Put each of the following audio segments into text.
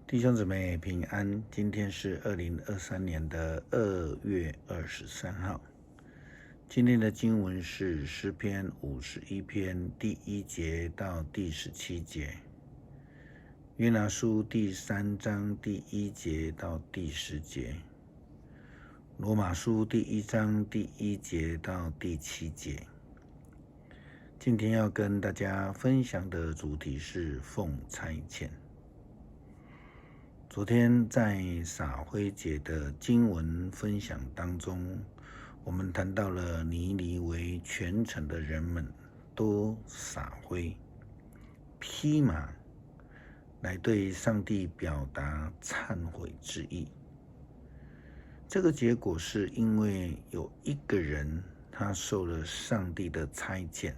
弟兄姊妹平安，今天是2023年的2月23号。今天的经文是诗篇51篇第1节到第17节，约拿书第3章第1节到第10节，罗马书第1章第1节到第7节。今天要跟大家分享的主题是奉差遣。昨天在撒灰节的经文分享当中，我们谈到了尼尼微全城的人们都撒灰披麻来对上帝表达忏悔之意。这个结果是因为有一个人他受了上帝的差遣，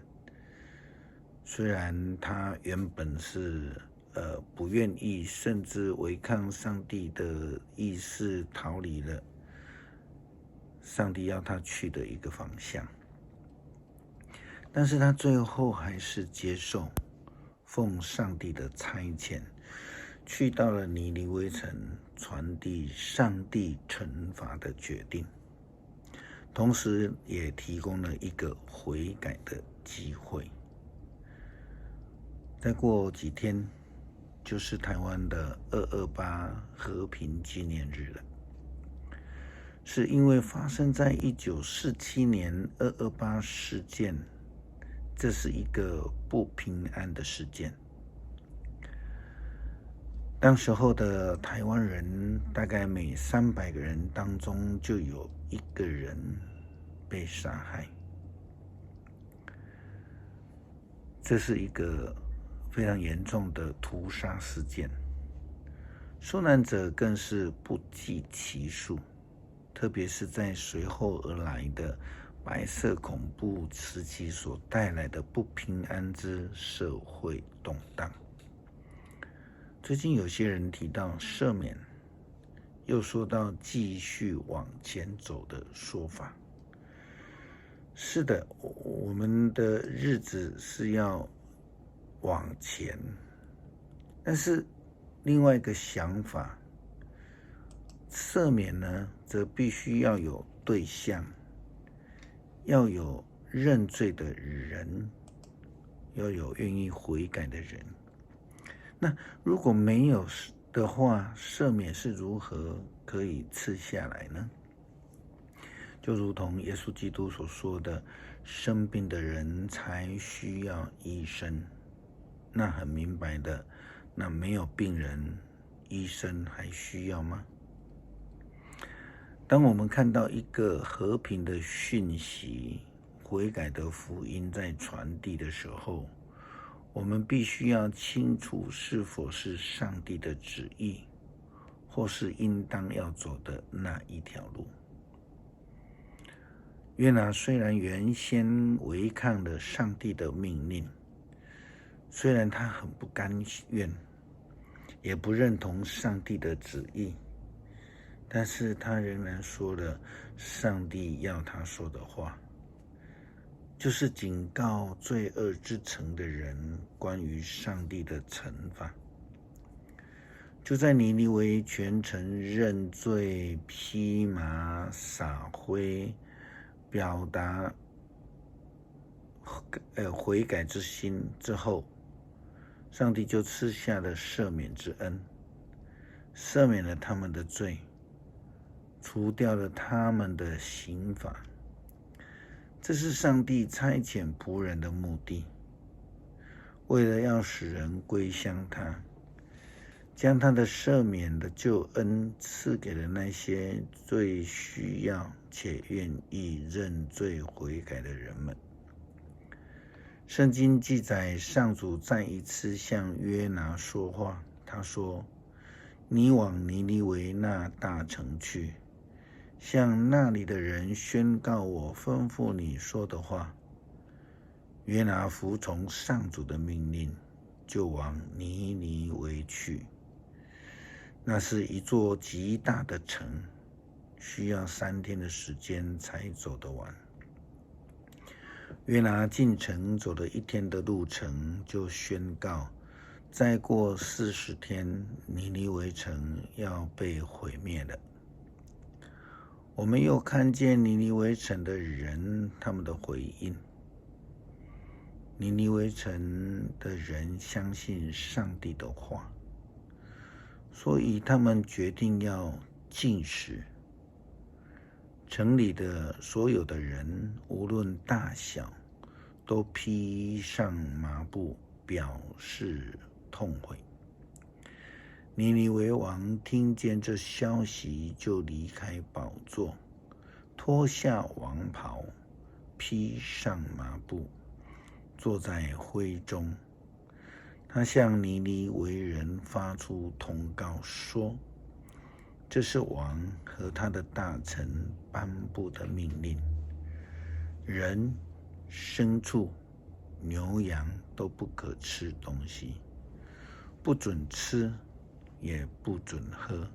虽然他原本是不愿意，甚至违抗上帝的意思，逃离了上帝要他去的一个方向，但是他最后还是接受奉上帝的差遣，去到了尼尼微城，传递上帝惩罚的决定，同时也提供了一个悔改的机会。再过几天就是台湾的228和平纪念日了，是因为发生在1947年228事件，这是一个不平安的事件。当时候的台湾人大概每300个人当中就有1个人被杀害，这是一个非常严重的屠杀事件，受难者更是不计其数，特别是在随后而来的白色恐怖时期所带来的不平安之社会动荡。最近有些人提到赦免，又说到继续往前走的说法。是的，我们的日子是要往前，但是另外一个想法，赦免呢，则必须要有对象，要有认罪的人，要有愿意悔改的人。那如果没有的话，赦免是如何可以赐下来呢？就如同耶稣基督所说的，生病的人才需要医生。那很明白的，那没有病人，医生还需要吗？当我们看到一个和平的讯息、悔改的福音在传递的时候，我们必须要清楚是否是上帝的旨意，或是应当要走的那一条路。约拿虽然原先违抗了上帝的命令，虽然他很不甘愿，也不认同上帝的旨意，但是他仍然说了上帝要他说的话，就是警告罪恶之城的人关于上帝的惩罚。就在尼尼微全城认罪、披麻、撒灰，表达悔改之心之后，上帝就赐下了赦免之恩，赦免了他们的罪，除掉了他们的刑罚。这是上帝差遣仆人的目的，为了要使人归向他，将他的赦免的救恩赐给了那些最需要且愿意认罪悔改的人们。圣经记载，上主再一次向约拿说话，他说：你往尼尼微那大城去，向那里的人宣告我吩咐你说的话。约拿服从上主的命令，就往尼尼微去。那是一座极大的城，需要3天的时间才走得完。约拿进城走了1天的路程，就宣告再过40天，尼尼微城要被毁灭了。我们又看见尼尼微城的人，他们的回应。尼尼微城的人相信上帝的话，所以他们决定要禁食。城里的所有的人，无论大小，都披上麻布，表示痛悔。尼尼微王听见这消息，就离开宝座，脱下王袍，披上麻布，坐在灰中。他向尼尼微人发出通告说，这是王和他的大臣颁布的命令，人、牲畜、牛羊都不可吃东西，不准吃，也不准喝。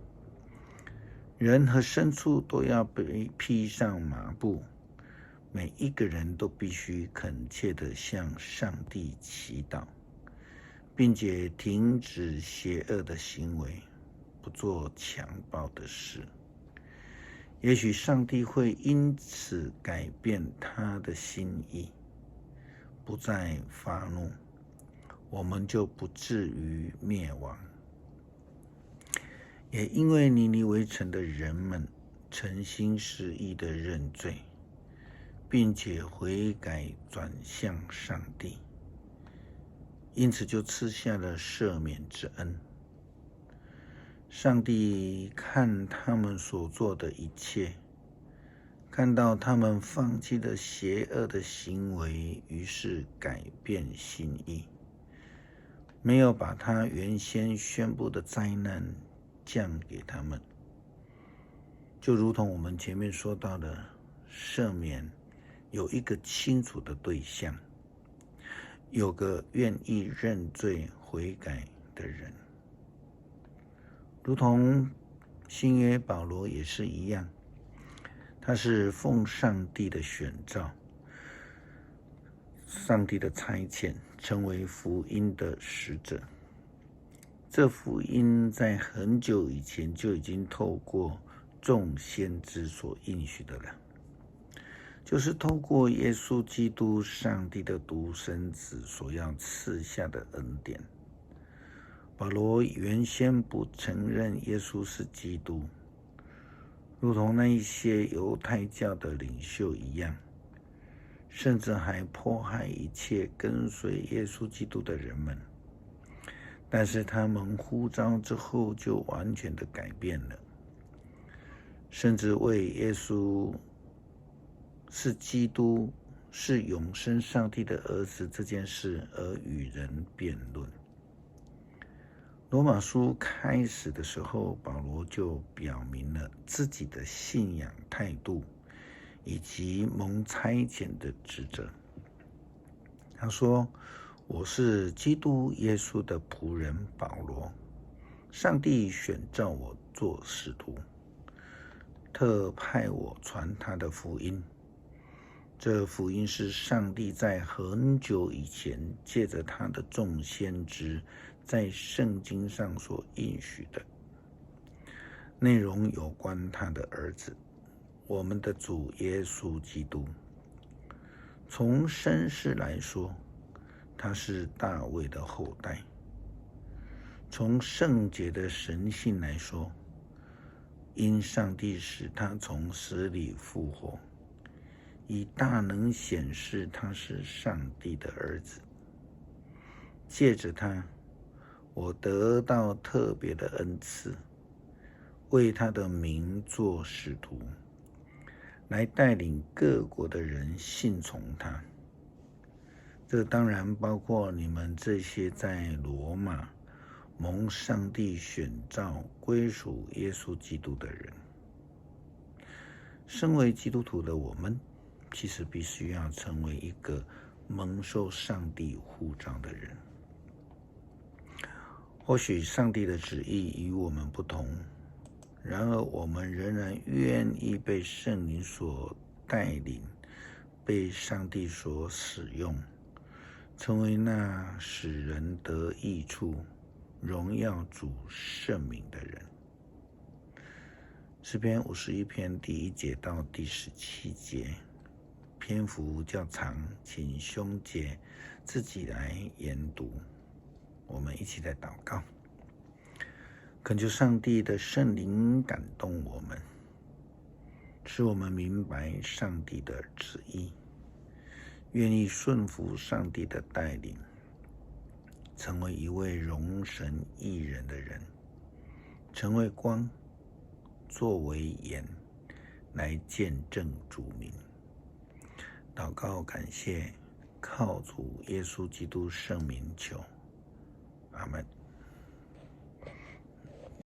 人和牲畜都要被披上麻布，每一个人都必须恳切地向上帝祈祷，并且停止邪恶的行为，不做强暴的事。也许上帝会因此改变他的心意，不再发怒，我们就不至于灭亡。也因为尼尼微城的人们诚心实意地认罪，并且悔改转向上帝，因此就赐下了赦免之恩。上帝看他们所做的一切，看到他们放弃了邪恶的行为，于是改变心意，没有把他原先宣布的灾难降给他们。就如同我们前面说到的，赦免有一个清楚的对象，有个愿意认罪悔改的人。如同新约保罗也是一样，他是奉上帝的选召，上帝的差遣，成为福音的使者。这福音在很久以前就已经透过众先知所应许的了，就是透过耶稣基督，上帝的独生子所要赐下的恩典。保罗原先不承认耶稣是基督，如同那一些犹太教的领袖一样，甚至还迫害一切跟随耶稣基督的人们。但是他们呼召之后，就完全的改变了，甚至为耶稣是基督，是永生上帝的儿子这件事而与人辩论。罗马书开始的时候，保罗就表明了自己的信仰态度以及蒙差遣的职责。他说，我是基督耶稣的仆人保罗，上帝选召我做使徒，特派我传他的福音。这福音是上帝在很久以前借着他的众先知在圣经上所应许的，内容有关他的儿子，我们的主耶稣基督。从身世来说，他是大卫的后代；从圣洁的神性来说，因上帝使他从死里复活，以大能显示他是上帝的儿子。借着他，我得到特别的恩赐，为他的名做使徒，来带领各国的人信从他。这当然包括你们这些在罗马蒙上帝选召归属耶稣基督的人。身为基督徒的我们，其实必须要成为一个蒙受上帝呼召的人。或许上帝的旨意与我们不同，然而我们仍然愿意被圣灵所带领，被上帝所使用，成为那使人得益处、荣耀主圣名的人。诗篇51篇第1节到第17节，篇幅较长，请兄姐自己来研读。我们一起来祷告，恳求上帝的圣灵感动我们，使我们明白上帝的旨意，愿意顺服上帝的带领，成为一位荣神益人的人，成为光，作为盐，来见证主名。祷告感谢，靠主耶稣基督圣名求，阿们。